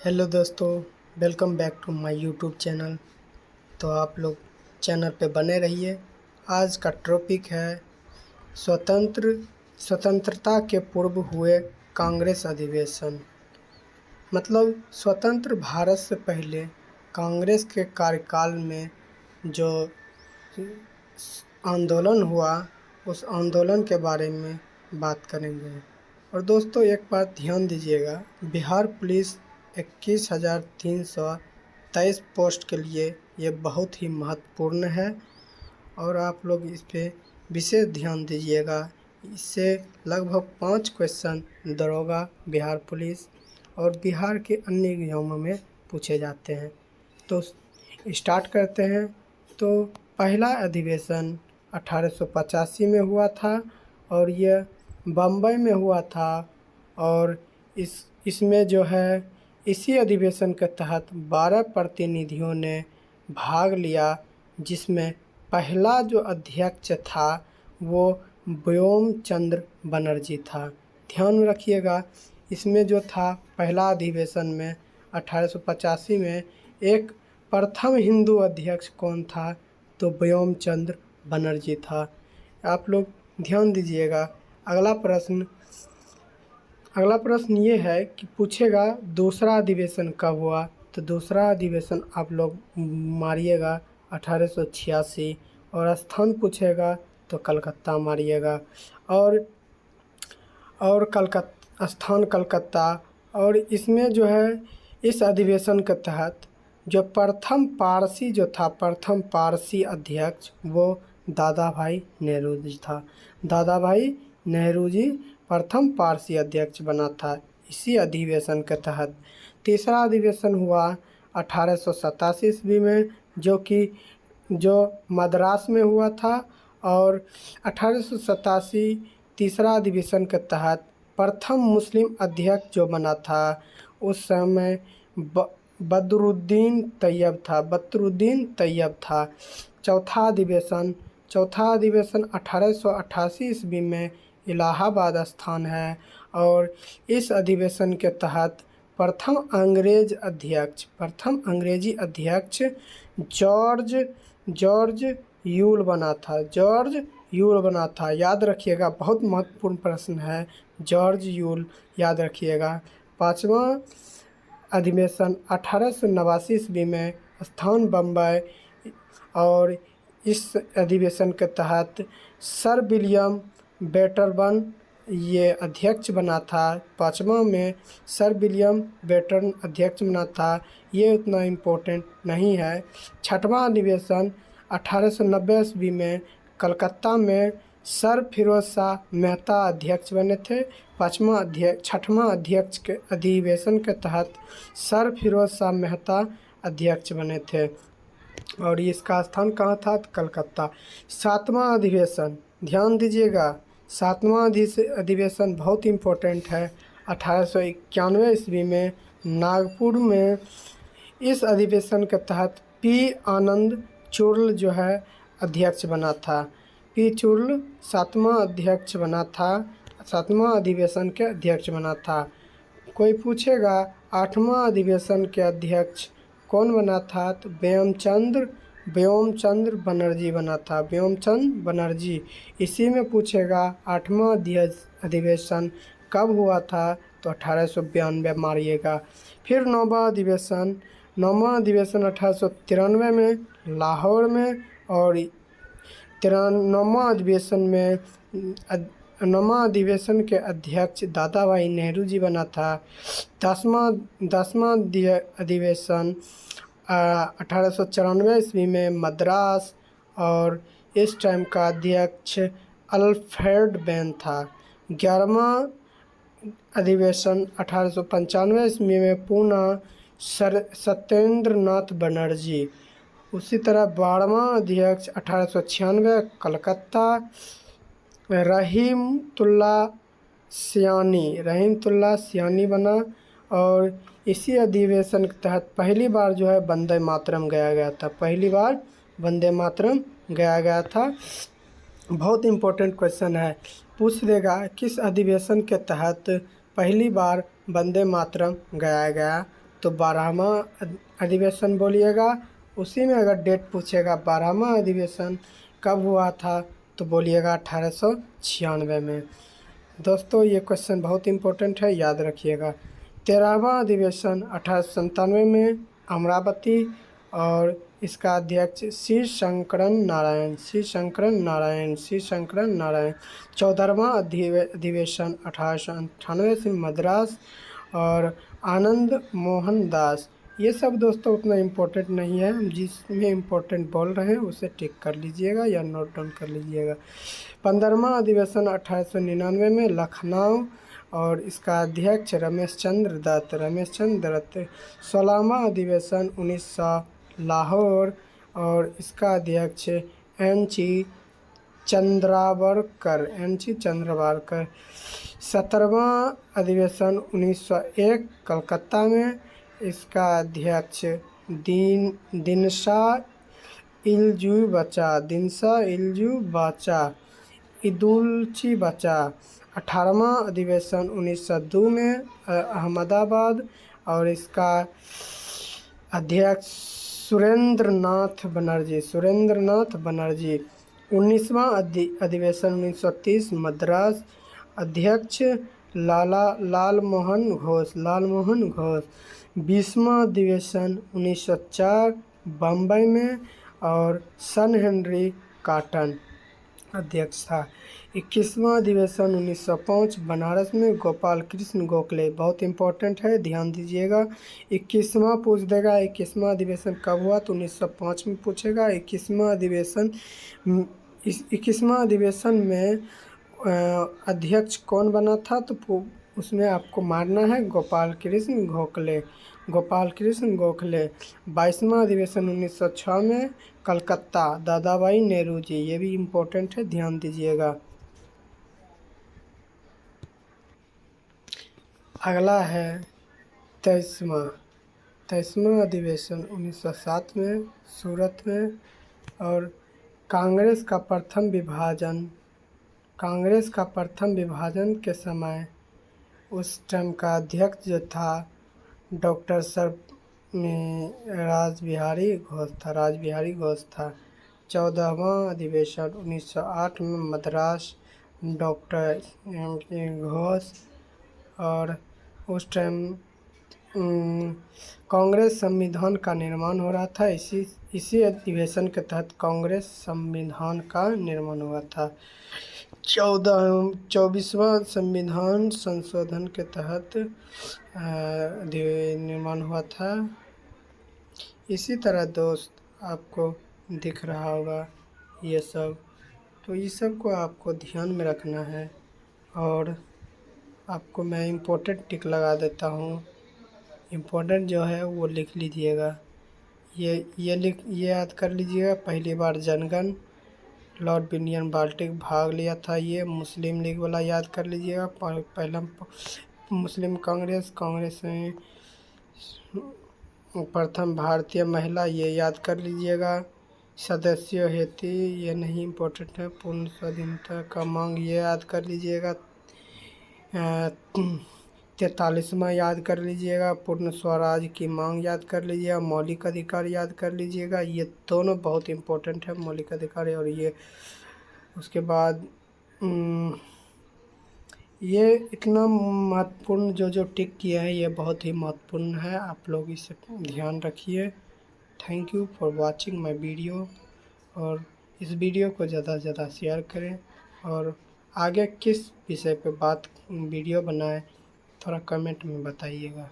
Hello दोस्तों, welcome back to my YouTube channel. तो आप लोग चैनल पे बने रहिए। आज का टॉपिक है स्वतंत्रता के पूर्व हुए कांग्रेस अधिवेशन। मतलब स्वतंत्र भारत से पहले कांग्रेस के कार्यकाल में जो आंदोलन हुआ, उस आंदोलन के बारे में बात करेंगे। और दोस्तों एक बात ध्यान दीजिएगा, बिहार पुलिस 21,323 पोस्ट के लिए ये बहुत ही महत्वपूर्ण है और आप लोग इस पे विशेष ध्यान दीजिएगा। इससे लगभग 5 क्वेश्चन दरोगा, बिहार पुलिस और बिहार के अन्य एग्जामों में पूछे जाते हैं। तो स्टार्ट करते हैं। तो पहला अधिवेशन 1885 में हुआ था और यह बम्बई में हुआ था। और इसमें जो है इसी अधिवेशन के तहत 12 प्रतिनिधियों ने भाग लिया, जिसमें पहला जो अध्यक्ष था वो व्योम चंद्र बनर्जी था। ध्यान रखिएगा, इसमें जो था पहला अधिवेशन में 1885 में एक प्रथम हिंदू अध्यक्ष कौन था, तो व्योम चंद्र बनर्जी था। आप लोग ध्यान दीजिएगा। अगला प्रश्न ये है कि पूछेगा दूसरा अधिवेशन कब हुआ, तो दूसरा अधिवेशन आप लोग मारिएगा 1886। और स्थान पूछेगा तो कलकत्ता मारिएगा। और स्थान कलकत्ता। और इसमें जो है इस अधिवेशन के तहत जो प्रथम पारसी अध्यक्ष वो दादा भाई नेहरू जी था। दादा भाई नेहरू जी प्रथम पारसी अध्यक्ष बना था इसी अधिवेशन के तहत। तीसरा अधिवेशन हुआ 1887 ईस्वी में, जो मद्रास में हुआ था। और 1887 तीसरा अधिवेशन के तहत प्रथम मुस्लिम अध्यक्ष जो बना था उस समय बदरुद्दीन तैयब था। चौथा अधिवेशन 1888 ईस्वी में इलाहाबाद स्थान है। और इस अधिवेशन के तहत प्रथम अंग्रेजी अध्यक्ष जॉर्ज यूल बना था। याद रखिएगा, बहुत महत्वपूर्ण प्रश्न है, जॉर्ज यूल याद रखिएगा। पांचवा अधिवेशन 1889 ईस्वी में, स्थान बम्बई। और इस अधिवेशन के तहत सर विलियम बेटरबन ये अध्यक्ष बना था। पांचवा में सर विलियम बेटरन अध्यक्ष बना था, ये उतना इम्पोर्टेंट नहीं है। छठवां अधिवेशन 1890 ईस्वी में कलकत्ता में सर फिरोज शाह मेहता अध्यक्ष बने थे। छठवां अध्यक्ष के अधिवेशन के तहत सर फिरोज शाह मेहता अध्यक्ष बने थे और इसका स्थान कहाँ था, कलकत्ता। सातवां अधिवेशन, ध्यान दीजिएगा, सातवां अधिवेशन बहुत इम्पोर्टेंट है, 1891 ईस्वी में नागपुर में। इस अधिवेशन के तहत पी आनंद चुर्ल जो है अध्यक्ष बना था। पी चुर्ल सातवां अधिवेशन के अध्यक्ष बना था। कोई पूछेगा आठवां अधिवेशन के अध्यक्ष कौन बना था, तो व्योमचंद्र बनर्जी बना था। व्योमचंद्र बनर्जी। इसी में पूछेगा आठवां अधिवेशन कब हुआ था, तो 1892 मारिएगा। फिर नौवां अधिवेशन 1893 में लाहौर में। और नौवां अधिवेशन के अध्यक्ष दादा भाई नेहरू जी बना था। दसवां अधिवेशन 1894 ईस्वी में मद्रास। और इस टाइम का अध्यक्ष अल्फ्रेड बेन था। 11वां अधिवेशन 1895 ईस्वी में पूना, सत्येंद्र नाथ बनर्जी। उसी तरह 12वां अध्यक्ष 1896 कलकत्ता, रहीमतुल्ला सियानी बना। और इसी अधिवेशन के तहत पहली बार जो है वंदे मातरम गाया गया था। बहुत इम्पोर्टेंट क्वेश्चन है, पूछ देगा किस अधिवेशन के तहत पहली बार वंदे मातरम गाया गया तो 12वां अधिवेशन बोलिएगा। उसी में अगर डेट पूछेगा 12वां अधिवेशन कब हुआ था तो बोलिएगा 1896 में। दोस्तों ये क्वेश्चन बहुत इम्पोर्टेंट है, याद रखिएगा। 13वां अधिवेशन 1897 में अमरावती, और इसका अध्यक्ष सी शंकरन नारायण। 14वां अधिवेशन 1898 से मद्रास, और आनंद मोहन दास। ये सब दोस्तों उतना इम्पोर्टेंट नहीं है, हम जिसमें इम्पोर्टेंट बोल रहे हैं उसे टिक कर लीजिएगा या नोट डाउन कर लीजिएगा। 15वां अधिवेशन 1899 में लखनऊ, और इसका अध्यक्ष रमेश चंद्र दत्त। 16वां अधिवेशन 1900 लाहौर, और इसका अध्यक्ष एन.सी. चंद्रावरकर। 17वां अधिवेशन 1901 कलकत्ता में, इसका अध्यक्ष दिनशा इल्जू बचा। इदुल्ची बचा। 18वां अधिवेशन 1902 में अहमदाबाद, और इसका अध्यक्ष सुरेंद्र नाथ बनर्जी। 19वां अधिवेशन 1930 मद्रास, अध्यक्ष लालमोहन घोष। 20वां अधिवेशन 1904 बम्बई में, और सन हेनरी कॉटन अध्यक्ष था। 21वां अधिवेशन 1905 बनारस में, गोपाल कृष्ण गोखले। बहुत इंपॉर्टेंट है, ध्यान दीजिएगा। 21वां पूछ देगा 21वां अधिवेशन कब हुआ तो 1905 में पूछेगा। 21वां अधिवेशन में अध्यक्ष कौन बना था तो उसमें आपको मारना है गोपाल कृष्ण गोखले। 22वां अधिवेशन 1906 में कलकत्ता, दादा भाई नेहरू जी। ये भी इम्पोर्टेंट है, ध्यान दीजिएगा। अगला है 23वां अधिवेशन 1907 में सूरत में, और कांग्रेस का प्रथम विभाजन के समय उस टाइम का अध्यक्ष जो था डॉक्टर रासबिहारी घोष था। 14वां अधिवेशन 1908 में मद्रास, डॉक्टर घोष, और उस टाइम कांग्रेस संविधान का निर्माण हो रहा था। इसी अधिवेशन के तहत कांग्रेस संविधान का निर्माण हुआ था। 24वां संविधान संशोधन के तहत निर्माण हुआ था। इसी तरह दोस्त आपको दिख रहा होगा ये सब, तो इस सब को आपको ध्यान में रखना है। और आपको मैं इम्पोर्टेंट टिक लगा देता हूँ, इम्पोर्टेंट जो है वो लिख लीजिएगा। ये याद कर लीजिएगा। पहली बार जनगण लॉर्ड विलियम बाल्टिक भाग लिया था। ये मुस्लिम लीग वाला याद कर लीजिएगा। पहला मुस्लिम कांग्रेस में प्रथम भारतीय महिला, ये याद कर लीजिएगा। सदस्य हेतु ये नहीं इम्पोर्टेंट है। पूर्ण स्वाधीनता का मांग ये याद कर लीजिएगा। 43वां याद कर लीजिएगा। पूर्ण स्वराज की मांग याद कर लीजिएगा। मौलिक अधिकार याद कर लीजिएगा। ये दोनों बहुत इम्पोर्टेंट है, मौलिक अधिकार और ये। उसके बाद ये इतना महत्वपूर्ण जो टिक किया है ये बहुत ही महत्वपूर्ण है, आप लोग इसे ध्यान रखिए। Thank you for watching my video, और इस वीडियो को ज़्यादा से ज़्यादा शेयर करें, और आगे किस विषय पे वीडियो बनाएं थोड़ा कमेंट में बताइएगा।